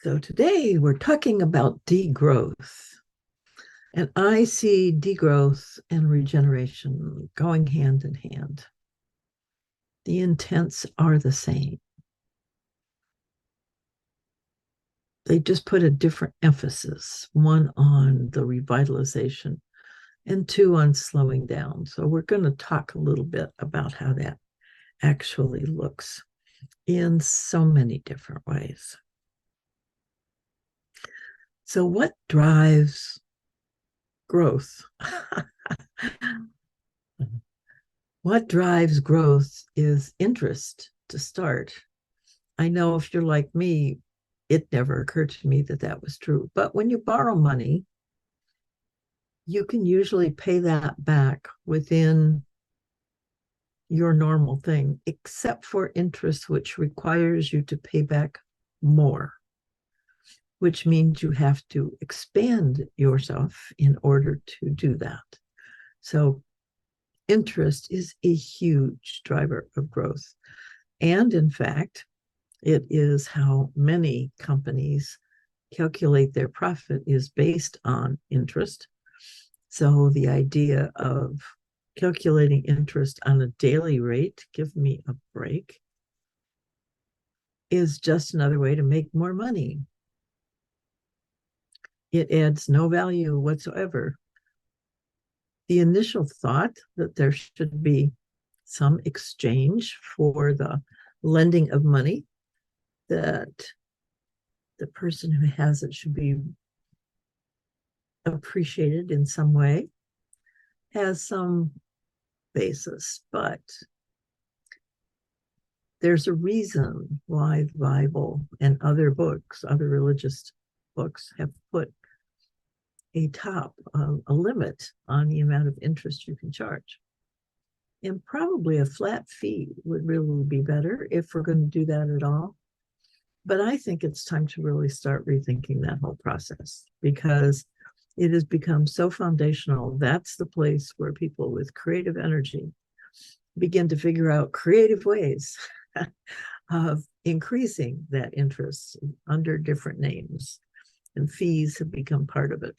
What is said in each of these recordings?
So today we're talking about degrowth. And I see degrowth and regeneration going hand in hand. The intents are the same. They just put a different emphasis, one on the revitalization and two on slowing down. So we're going to talk a little bit about how that actually looks in so many different ways. So what drives growth? What drives growth is interest to start. I know if you're like me, it never occurred to me that that was true. But when you borrow money, you can usually pay that back within your normal thing, except for interest, which requires you to pay back more, which means you have to expand yourself in order to do that. So interest is a huge driver of growth. And in fact, it is how many companies calculate their profit is based on interest. So the idea of calculating interest on a daily rate, give me a break, is just another way to make more money. It adds no value whatsoever. The initial thought that there should be some exchange for the lending of money, that the person who has it should be appreciated in some way, has some basis, but there's a reason why the Bible and other books, other religious books, have put a limit on the amount of interest you can charge. And probably a flat fee would really be better if we're going to do that at all. But I think it's time to really start rethinking that whole process, because it has become so foundational. That's the place where people with creative energy begin to figure out creative ways of increasing that interest under different names, and fees have become part of it.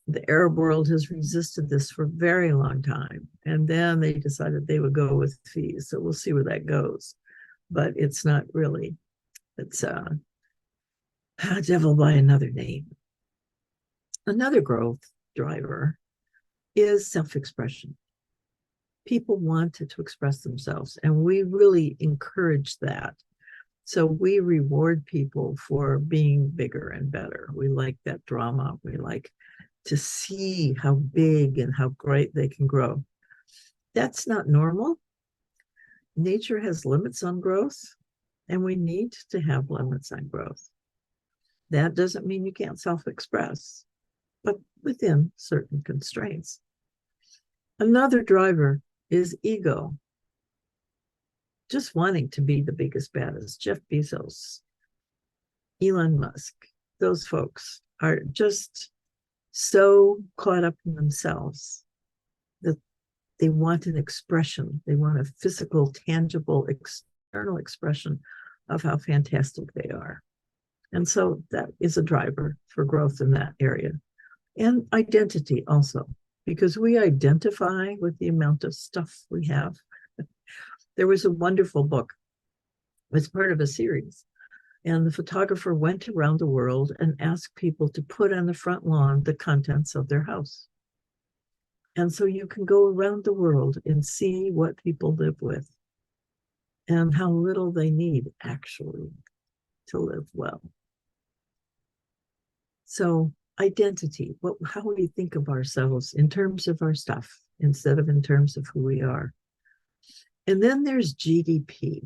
The Arab world has resisted this for a very long time, and then they decided they would go with fees. So we'll see where that goes. But it's not really, it's a devil by another name. Another growth driver is self-expression. People wanted to express themselves, and we really encourage that. So we reward people for being bigger and better. We like that drama. We like to see how big and how great they can grow. That's not normal. Nature has limits on growth, and we need to have limits on growth. That doesn't mean you can't self-express, but within certain constraints. Another driver is ego. Just wanting to be the biggest, baddest. Jeff Bezos, Elon Musk, those folks are just so caught up in themselves that they want an expression. They want a physical, tangible, external expression of how fantastic they are. And so that is a driver for growth in that area. And identity also, because we identify with the amount of stuff we have. There was a wonderful book. It was part of a series. And the photographer went around the world and asked people to put on the front lawn the contents of their house. And so you can go around the world and see what people live with and how little they need actually to live well. So identity, how we think of ourselves in terms of our stuff instead of in terms of who we are. And then there's GDP.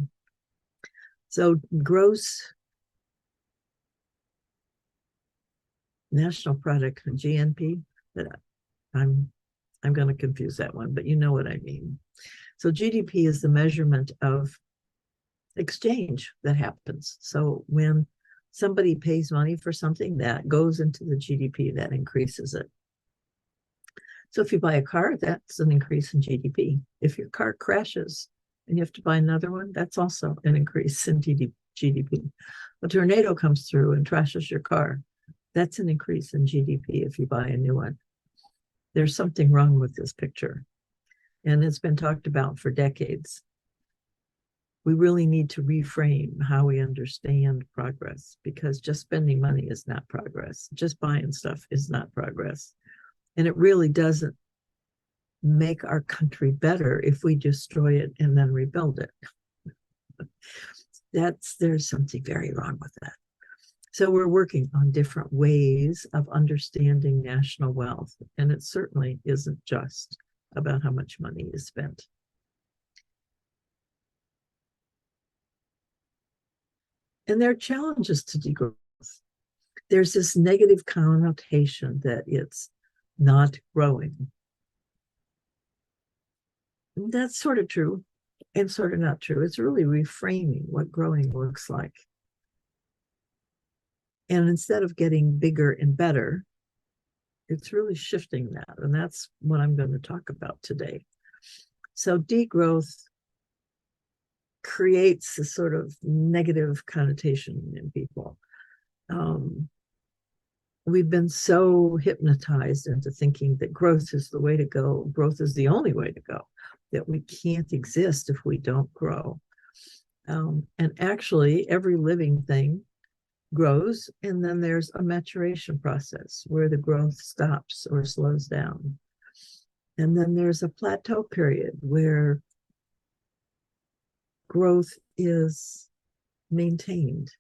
So gross national product, GNP, but I'm going to confuse that one, but you know what I mean. So GDP is the measurement of exchange that happens. So when somebody pays money for something, that goes into the GDP, that increases it. So if you buy a car, that's an increase in GDP. If your car crashes and you have to buy another one, that's also an increase in GDP. A tornado comes through and trashes your car. That's an increase in GDP if you buy a new one. There's something wrong with this picture. And it's been talked about for decades. We really need to reframe how we understand progress, because just spending money is not progress. Just buying stuff is not progress. And it really doesn't make our country better if we destroy it and then rebuild it. There's something very wrong with that. So we're working on different ways of understanding national wealth, and it certainly isn't just about how much money is spent. And there are challenges to degrowth. There's this negative connotation that it's not growing. That's sort of true and sort of not true. It's really reframing what growing looks like. And instead of getting bigger and better, it's really shifting that. And that's what I'm going to talk about today. So degrowth creates a sort of negative connotation in people. We've been so hypnotized into thinking that growth is the way to go, growth is the only way to go, that we can't exist if we don't grow. And actually, every living thing grows, and then there's a maturation process where the growth stops or slows down. And then there's a plateau period where growth is maintained.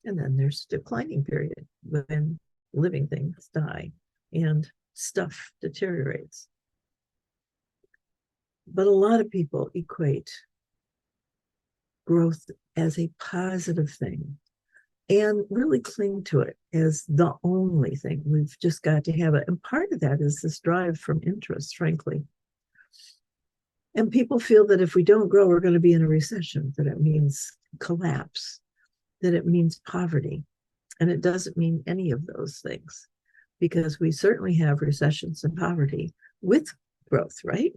And then there's a declining period when living things die and stuff deteriorates. But a lot of people equate growth as a positive thing and really cling to it as the only thing. We've just got to have it. And part of that is this drive from interest, frankly. And people feel that if we don't grow, we're going to be in a recession, that it means collapse, that it means poverty. And it doesn't mean any of those things, because we certainly have recessions and poverty with growth, right?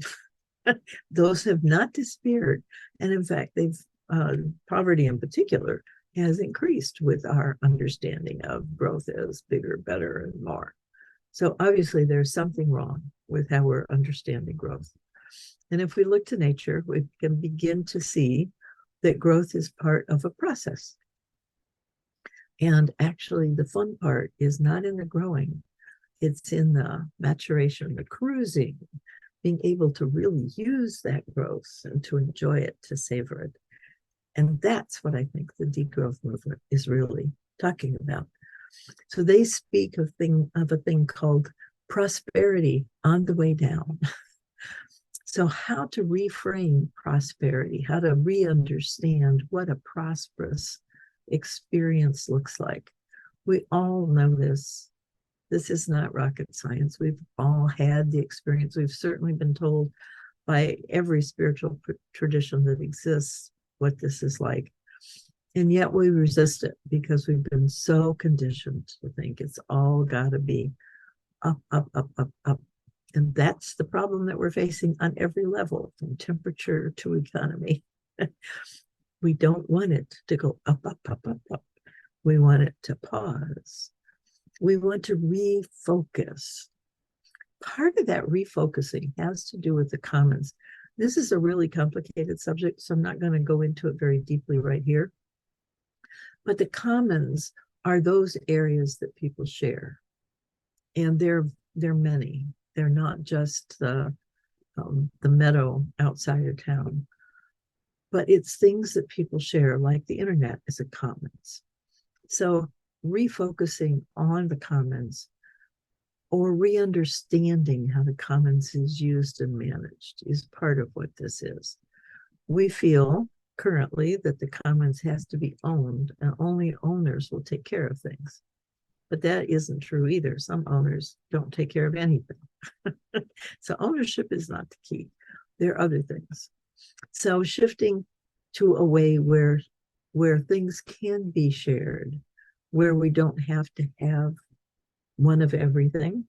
Those have not disappeared. And in fact, poverty in particular has increased with our understanding of growth as bigger, better, and more. So obviously there's something wrong with how we're understanding growth. And if we look to nature, we can begin to see that growth is part of a process. And actually, the fun part is not in the growing, it's in the maturation, the cruising, being able to really use that growth and to enjoy it, to savor it. And that's what I think the degrowth movement is really talking about. So they speak of a thing called prosperity on the way down. So how to reframe prosperity, how to re-understand what a prosperous experience looks like. We all know this. This is not rocket science. We've all had the experience. We've certainly been told by every spiritual tradition that exists what this is like. And yet we resist it because we've been so conditioned to think it's all got to be up, up, up, up, up. And that's the problem that we're facing on every level, from temperature to economy. We don't want it to go up, up, up, up, up. We want it to pause. We want to refocus. Part of that refocusing has to do with the commons. This is a really complicated subject, so I'm not going to go into it very deeply right here. But the commons are those areas that people share. And they're many. They're not just the meadow outside of town, but it's things that people share, like the internet is a commons. So refocusing on the commons, or re-understanding how the commons is used and managed, is part of what this is. We feel currently that the commons has to be owned, and only owners will take care of things. But that isn't true either. Some owners don't take care of anything. So ownership is not the key. There are other things. So shifting to a way where things can be shared, where we don't have to have one of everything.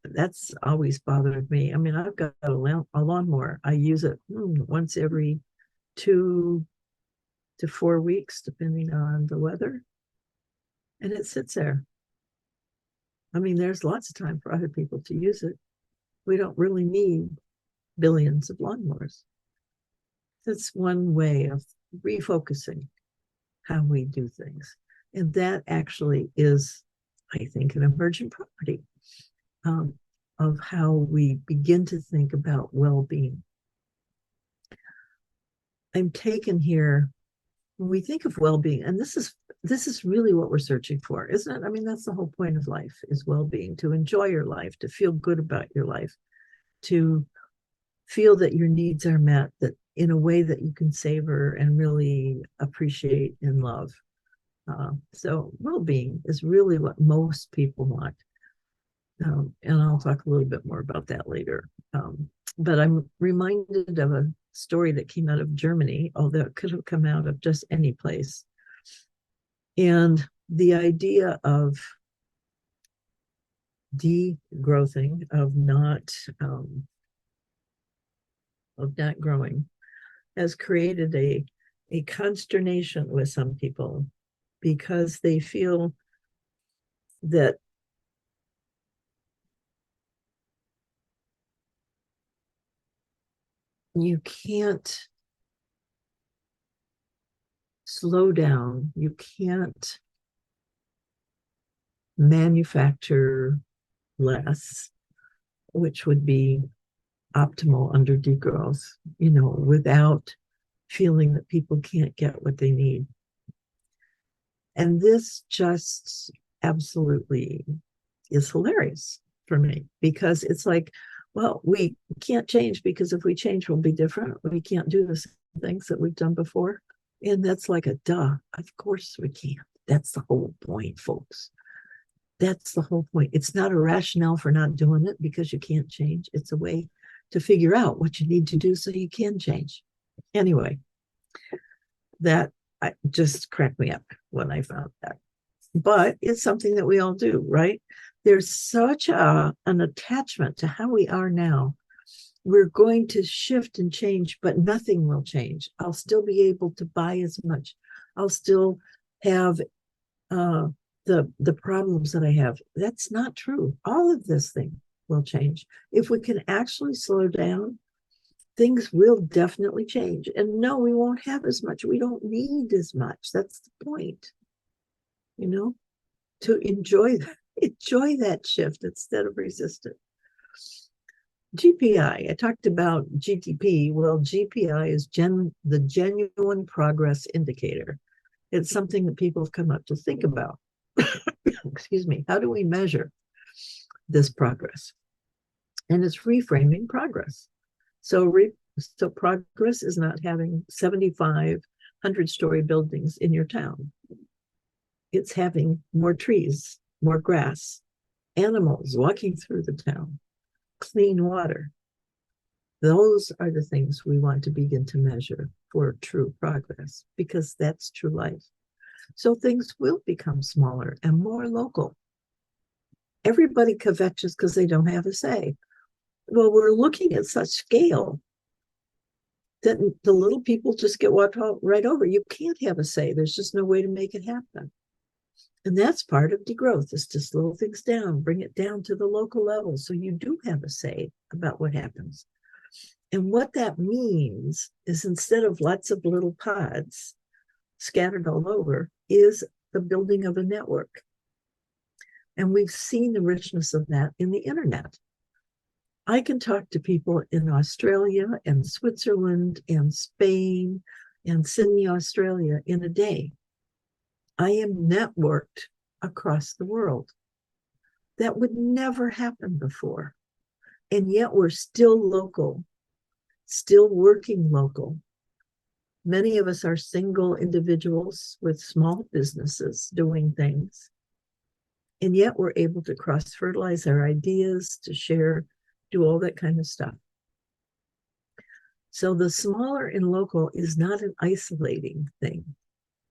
That's always bothered me. I mean, I've got a lawnmower. I use it once every 2 to 4 weeks, depending on the weather. And it sits there. I mean, there's lots of time for other people to use it. We don't really need billions of lawnmowers. That's one way of refocusing how we do things. And that actually is, I think, an emergent property of how we begin to think about well-being. I'm taken here, when we think of well-being, and this is really what we're searching for, isn't it? I mean, that's the whole point of life, is well-being, to enjoy your life, to feel good about your life, to feel that your needs are met, that in a way that you can savor and really appreciate and love. So well-being is really what most people want. And I'll talk a little bit more about that later. But I'm reminded of a story that came out of Germany, although it could have come out of just any place. And the idea of degrowthing, of not growing, has created a consternation with some people, because they feel that you can't slow down, you can't manufacture less, which would be optimal under degrowth, without feeling that people can't get what they need. And this just absolutely is hilarious for me, because it's like, well, we can't change, because if we change, we'll be different. We can't do the same things that we've done before. And that's like a duh. Of course we can't. That's the whole point, folks. That's the whole point. It's not a rationale for not doing it because you can't change. It's a way to figure out what you need to do so you can change. Anyway, that just cracked me up when I found that. But it's something that we all do, right? There's such an attachment to how we are now. We're going to shift and change, but nothing will change. I'll still be able to buy as much. I'll still have the problems that I have. That's not true. All of this thing will change. If we can actually slow down, things will definitely change. And no, we won't have as much. We don't need as much. That's the point, to enjoy that shift instead of resist it. GPI, I talked about GTP. Well, GPI is the genuine progress indicator. It's something that people have come up to think about. Excuse me. How do we measure this progress? And it's reframing progress. So progress is not having 75 100-story buildings in your town. It's having more trees, more grass, animals walking through the town, clean water. Those are the things we want to begin to measure for true progress, because that's true life. So things will become smaller and more local. Everybody kvetches because they don't have a say. Well, we're looking at such scale that the little people just get walked right over. You can't have a say. There's just no way to make it happen. And that's part of degrowth, is to slow things down, bring it down to the local level so you do have a say about what happens. And what that means is, instead of lots of little pods scattered all over, is the building of a network. And we've seen the richness of that in the internet. I can talk to people in Australia and Switzerland and Spain and Sydney, Australia in a day. I am networked across the world. That would never happen before. And yet we're still local, still working local. Many of us are single individuals with small businesses doing things. And yet we're able to cross-fertilize our ideas, to share, do all that kind of stuff. So the smaller and local is not an isolating thing.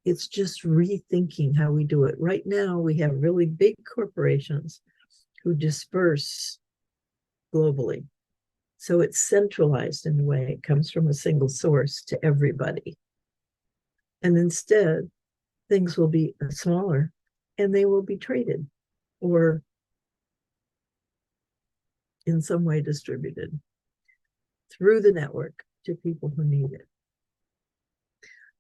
It's just rethinking how we do it. Right now, we have really big corporations who disperse globally. So it's centralized in a way. It comes from a single source to everybody. And instead, things will be smaller and they will be traded or in some way distributed through the network to people who need it.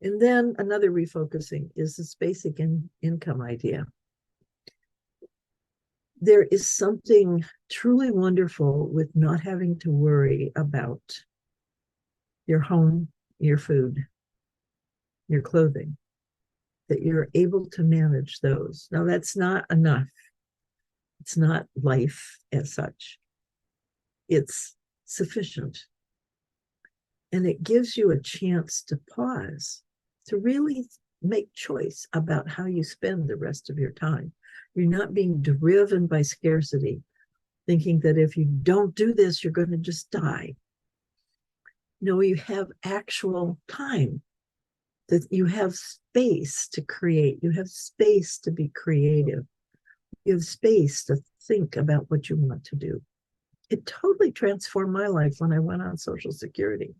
And then another refocusing is this basic income idea. There is something truly wonderful with not having to worry about your home, your food, your clothing, that you're able to manage those. Now, that's not enough. It's not life as such. It's sufficient. And it gives you a chance to pause, to really make choice about how you spend the rest of your time. You're not being driven by scarcity, thinking that if you don't do this, you're going to just die. No, you have actual time, that you have space to create. You have space to be creative. You have space to think about what you want to do. It totally transformed my life when I went on Social Security,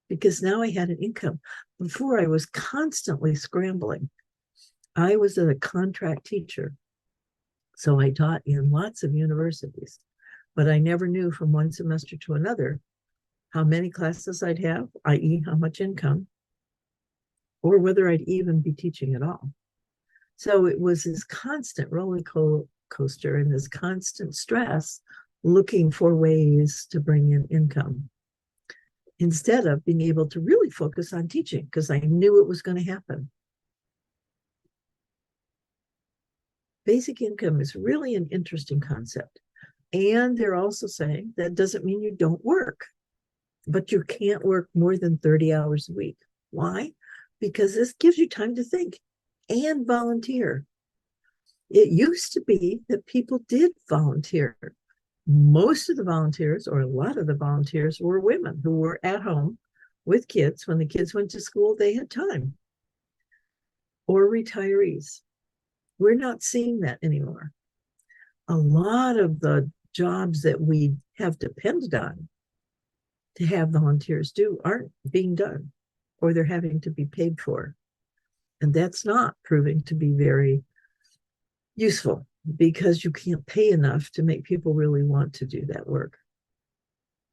because now I had an income. Before, I was constantly scrambling. I was a contract teacher, so I taught in lots of universities, but I never knew from one semester to another how many classes I'd have, i.e., how much income, or whether I'd even be teaching at all. So it was this constant roller coaster and this constant stress looking for ways to bring in income instead of being able to really focus on teaching because I knew it was going to happen. Basic income is really an interesting concept. And they're also saying that doesn't mean you don't work, but you can't work more than 30 hours a week. Why? Because this gives you time to think and volunteer. It used to be that people did volunteer. Most of the volunteers, or a lot of the volunteers, were women who were at home with kids. When the kids went to school, they had time. Or retirees. We're not seeing that anymore. A lot of the jobs that we have depended on to have volunteers do aren't being done, or they're having to be paid for. And that's not proving to be very useful because you can't pay enough to make people really want to do that work.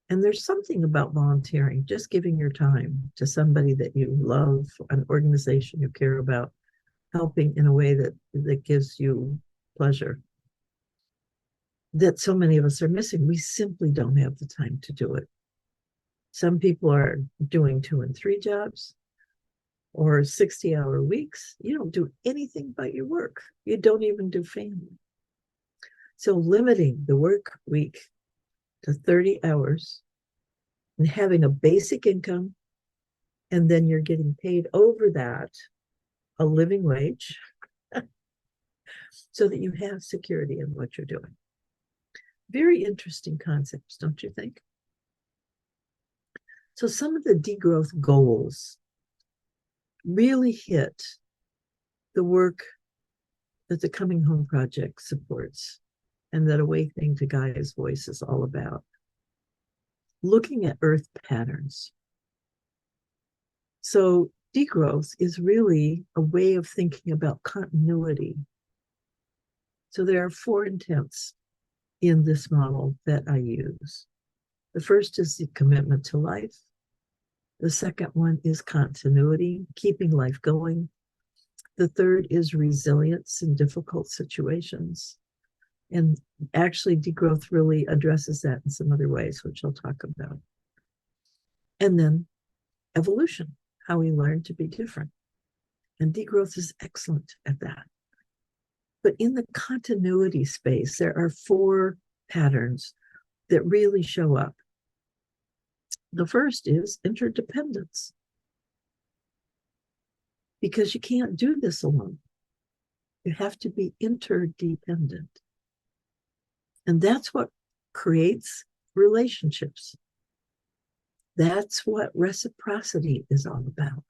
And there's something about volunteering, just giving your time to somebody that you love, an organization you care about, helping in a way that gives you pleasure, that so many of us are missing. We simply don't have the time to do it. Some people are doing 2 and 3 jobs or 60-hour weeks. You don't do anything but your work. You don't even do family. So limiting the work week to 30 hours and having a basic income, and then you're getting paid over that a living wage so that you have security in what you're doing. Very interesting concepts, don't you think? So some of the degrowth goals really hit the work that the Coming Home Project supports and that Awakening to Gaia's Voice is all about. Looking at earth patterns. So degrowth is really a way of thinking about continuity. So there are 4 intents in this model that I use. The first is the commitment to life. The second one is continuity, keeping life going. The third is resilience in difficult situations. And actually, degrowth really addresses that in some other ways, which I'll talk about. And then evolution, how we learn to be different. And degrowth is excellent at that. But in the continuity space, there are 4 patterns that really show up. The first is interdependence, because you can't do this alone. You have to be interdependent. And that's what creates relationships. That's what reciprocity is all about.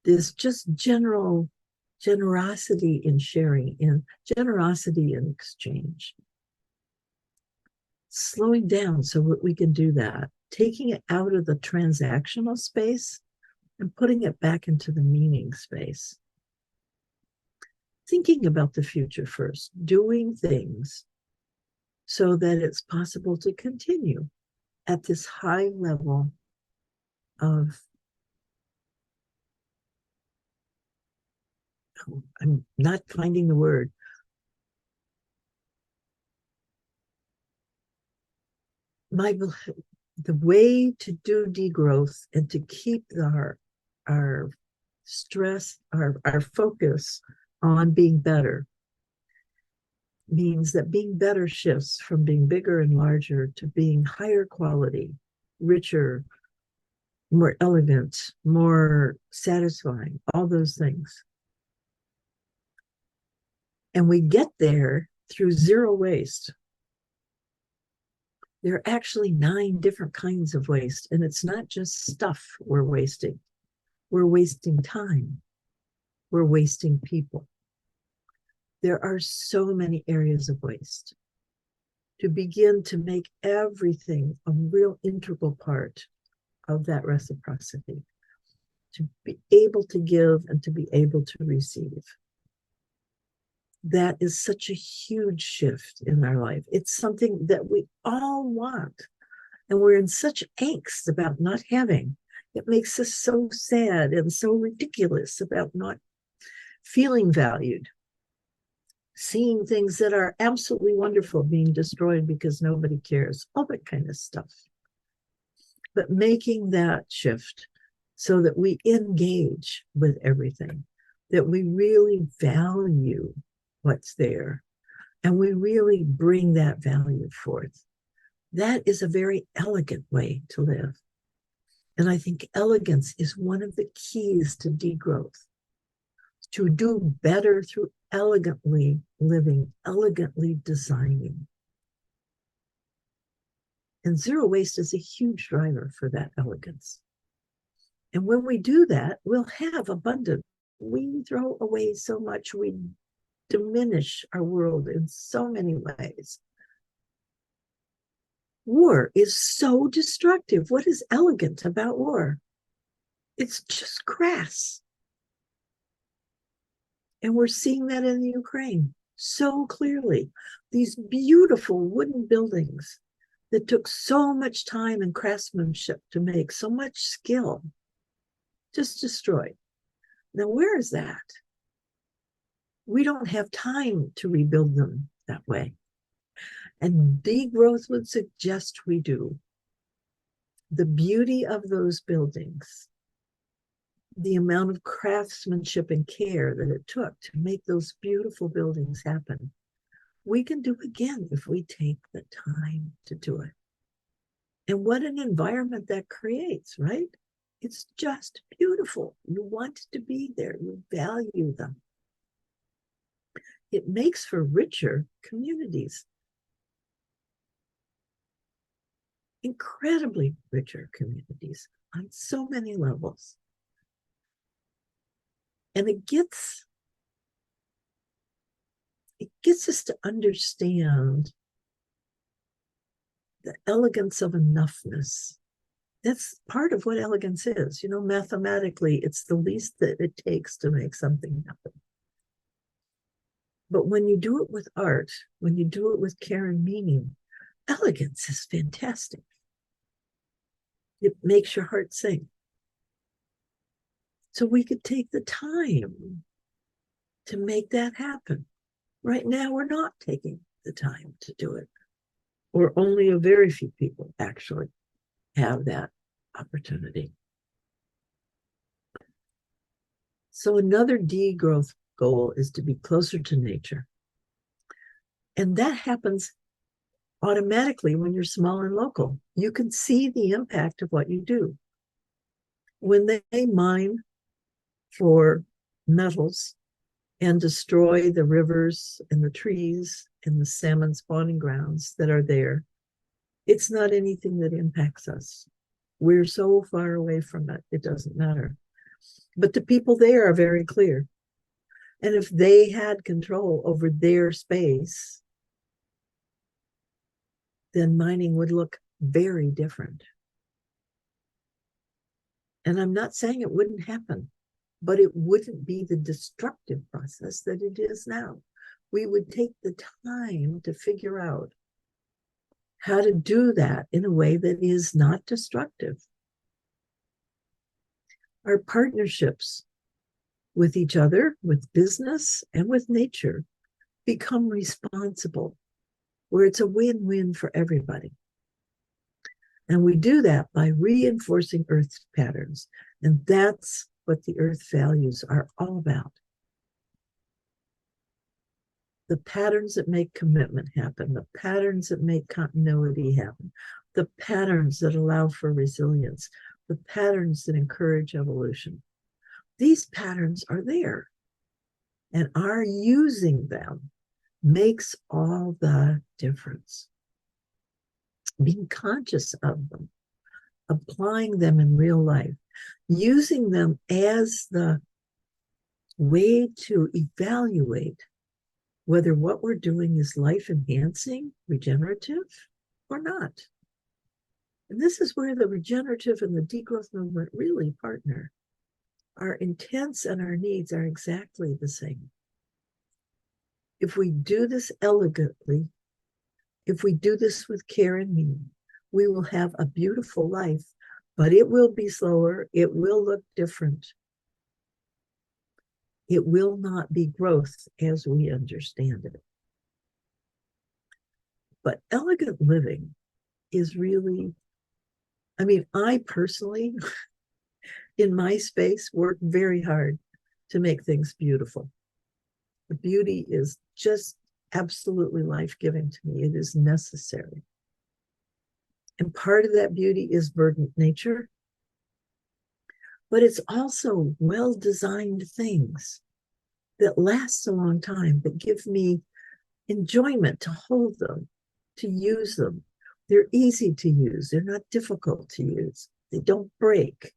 There's just generosity in sharing and generosity in exchange. Slowing down so that we can do that, taking it out of the transactional space and putting it back into the meaning space. Thinking about the future first, doing things so that it's possible to continue at this high level of, I'm not finding the word. The way to do degrowth and to keep our stress, our focus on being better means that being better shifts from being bigger and larger to being higher quality, richer, more elegant, more satisfying, all those things. And we get there through zero waste. There are actually 9 different kinds of waste, and it's not just stuff we're wasting. We're wasting time. We're wasting people. There are so many areas of waste. To begin to make everything a real integral part of that reciprocity, to be able to give and to be able to receive. That is such a huge shift in our life. It's something that we all want, and we're in such angst about not having. It makes us so sad and so ridiculous about not feeling valued, seeing things that are absolutely wonderful being destroyed because nobody cares, all that kind of stuff. But making that shift so that we engage with everything, that we really value what's there, and we really bring that value forth. That is a very elegant way to live. And I think elegance is one of the keys to degrowth, to do better through elegantly living, elegantly designing. And zero waste is a huge driver for that elegance. And when we do that, we'll have abundance. We throw away so much, we diminish our world in so many ways. War is so destructive. What is elegant about war? It's just crass. And we're seeing that in the Ukraine so clearly. These beautiful wooden buildings that took so much time and craftsmanship to make, so much skill, just destroyed. Now, where is that? We don't have time to rebuild them that way. And degrowth would suggest we do. The beauty of those buildings, the amount of craftsmanship and care that it took to make those beautiful buildings happen, we can do again if we take the time to do it. And what an environment that creates, right? It's just beautiful. You want to be there. You value them. It makes for richer communities. Incredibly richer communities on so many levels. And it gets us to understand the elegance of enoughness. That's part of what elegance is. You know, mathematically, it's the least that it takes to make something happen. But when you do it with art, when you do it with care and meaning, elegance is fantastic. It makes your heart sing. So we could take the time to make that happen. Right now, we're not taking the time to do it, or only a very few people actually have that opportunity. So another degrowth goal is to be closer to nature. And that happens automatically when you're small and local. You can see the impact of what you do. When they mine for metals and destroy the rivers and the trees and the salmon spawning grounds that are there, it's not anything that impacts us. We're so far away from it, it doesn't matter. But the people there are very clear. And if they had control over their space, then mining would look very different. And I'm not saying it wouldn't happen, but it wouldn't be the destructive process that it is now. We would take the time to figure out how to do that in a way that is not destructive. Our partnerships with each other, with business, and with nature become responsible, where it's a win-win for everybody. And we do that by reinforcing Earth's patterns. And that's what the Earth values are all about. The patterns that make commitment happen, the patterns that make continuity happen, the patterns that allow for resilience, the patterns that encourage evolution. These patterns are there, and our using them makes all the difference. Being conscious of them, applying them in real life, using them as the way to evaluate whether what we're doing is life-enhancing, regenerative, or not. And this is where the regenerative and the degrowth movement really partner. Our intents and our needs are exactly the same. If we do this elegantly, if we do this with care and meaning, we will have a beautiful life, but it will be slower. It will look different. It will not be growth as we understand it. But elegant living is really, I personally, in my space, work very hard to make things beautiful. The beauty is just absolutely life-giving to me. It is necessary. And part of that beauty is verdant nature, but it's also well-designed things that last a long time, that give me enjoyment to hold them, to use them. They're easy to use. They're not difficult to use. They don't break.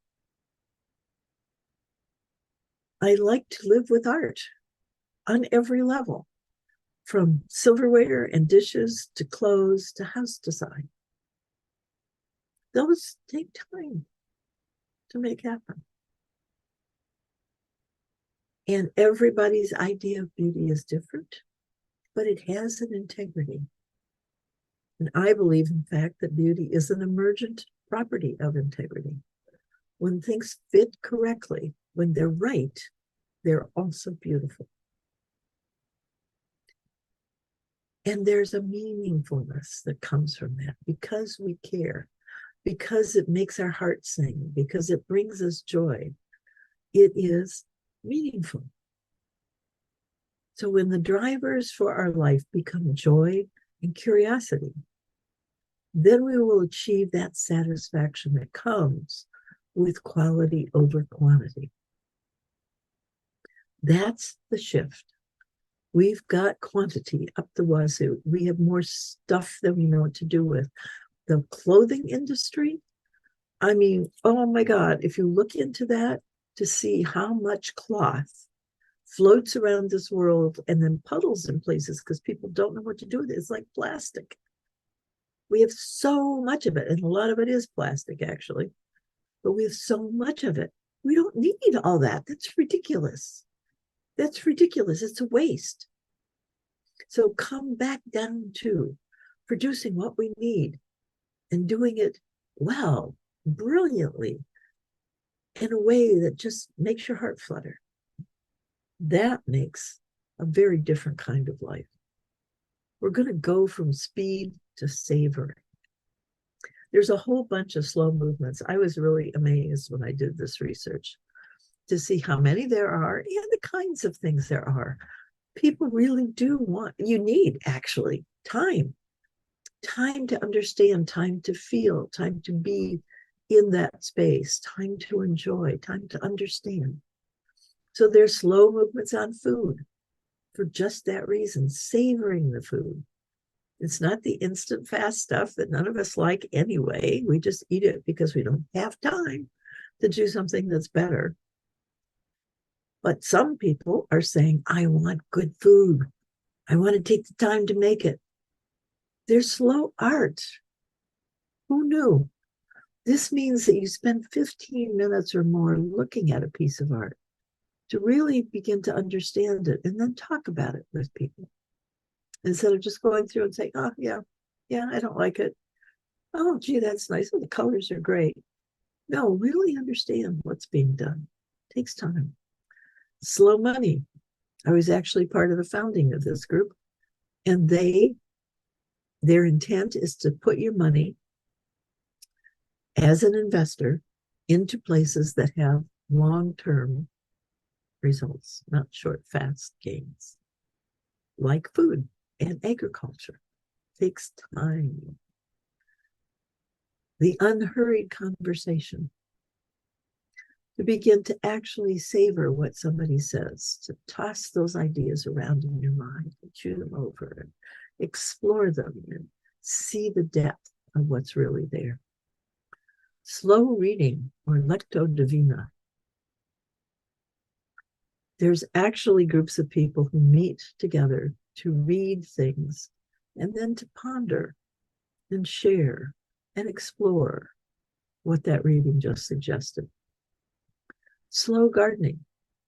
I like to live with art on every level, from silverware and dishes to clothes to house design. Those take time to make happen. And everybody's idea of beauty is different, but it has an integrity. And I believe, in fact, that beauty is an emergent property of integrity. When things fit correctly, when they're right, they're also beautiful. And there's a meaningfulness that comes from that because we care, because it makes our heart sing, because it brings us joy. It is meaningful. So when the drivers for our life become joy and curiosity, then we will achieve that satisfaction that comes with quality over quantity. That's the shift. We've got quantity up the wazoo. We have more stuff than we know what to do with. The clothing industry, oh my God, if you look into that to see how much cloth floats around this world and then puddles in places because people don't know what to do with it. It's like plastic. We have so much of it, and a lot of it is plastic, actually. But we have so much of it. We don't need all that. That's ridiculous. That's ridiculous. It's a waste. So come back down to producing what we need and doing it well, brilliantly, in a way that just makes your heart flutter. That makes a very different kind of life. We're going to go from speed to savoring. There's a whole bunch of slow movements. I was really amazed when I did this research to see how many there are and the kinds of things there are. People really do want, you need actually time to understand, time to feel, time to be in that space, time to enjoy, time to understand. So there's slow movements on food for just that reason, savoring the food. It's not the instant fast stuff that none of us like anyway. We just eat it because we don't have time to do something that's better. But some people are saying, I want good food. I want to take the time to make it. There's slow art. Who knew? This means that you spend 15 minutes or more looking at a piece of art to really begin to understand it and then talk about it with people. Instead of just going through and saying, oh, yeah, I don't like it. Oh, gee, that's nice. Oh, the colors are great. No, really understand what's being done. It takes time. Slow money. I was actually part of the founding of this group, and their intent is to put your money as an investor into places that have long-term results, not short, fast gains, like food and agriculture. It takes time. The unhurried conversation, to begin to actually savor what somebody says, to toss those ideas around in your mind and chew them over and explore them and see the depth of what's really there. Slow reading, or lectio divina. There's actually groups of people who meet together to read things and then to ponder and share and explore what that reading just suggested. Slow gardening,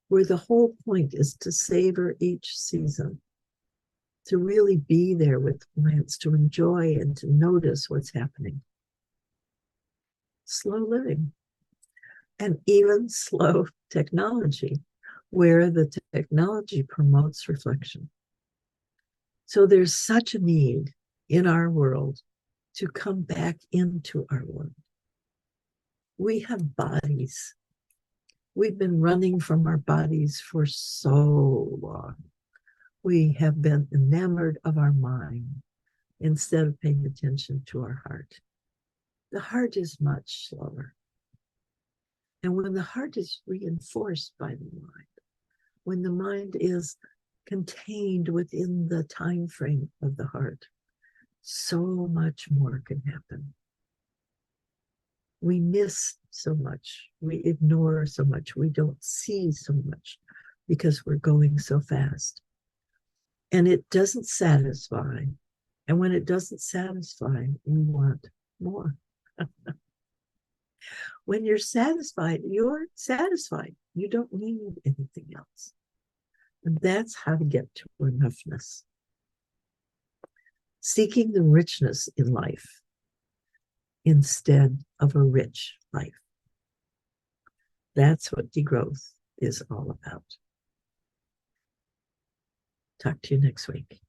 where the whole point is to savor each season, to really be there with plants, to enjoy and to notice what's happening. Slow living, and even slow technology, where the technology promotes reflection. So there's such a need in our world to come back into our world. We have bodies. We've been running from our bodies for so long. We have been enamored of our mind instead of paying attention to our heart. The heart is much slower. And when the heart is reinforced by the mind, when the mind is contained within the time frame of the heart, so much more can happen. We miss so much. We ignore so much. We don't see so much because we're going so fast. And it doesn't satisfy. And when it doesn't satisfy, we want more. When you're satisfied, you're satisfied. You don't need anything else. And that's how to get to enoughness. Seeking the richness in life instead of a rich life. That's what degrowth is all about. Talk to you next week.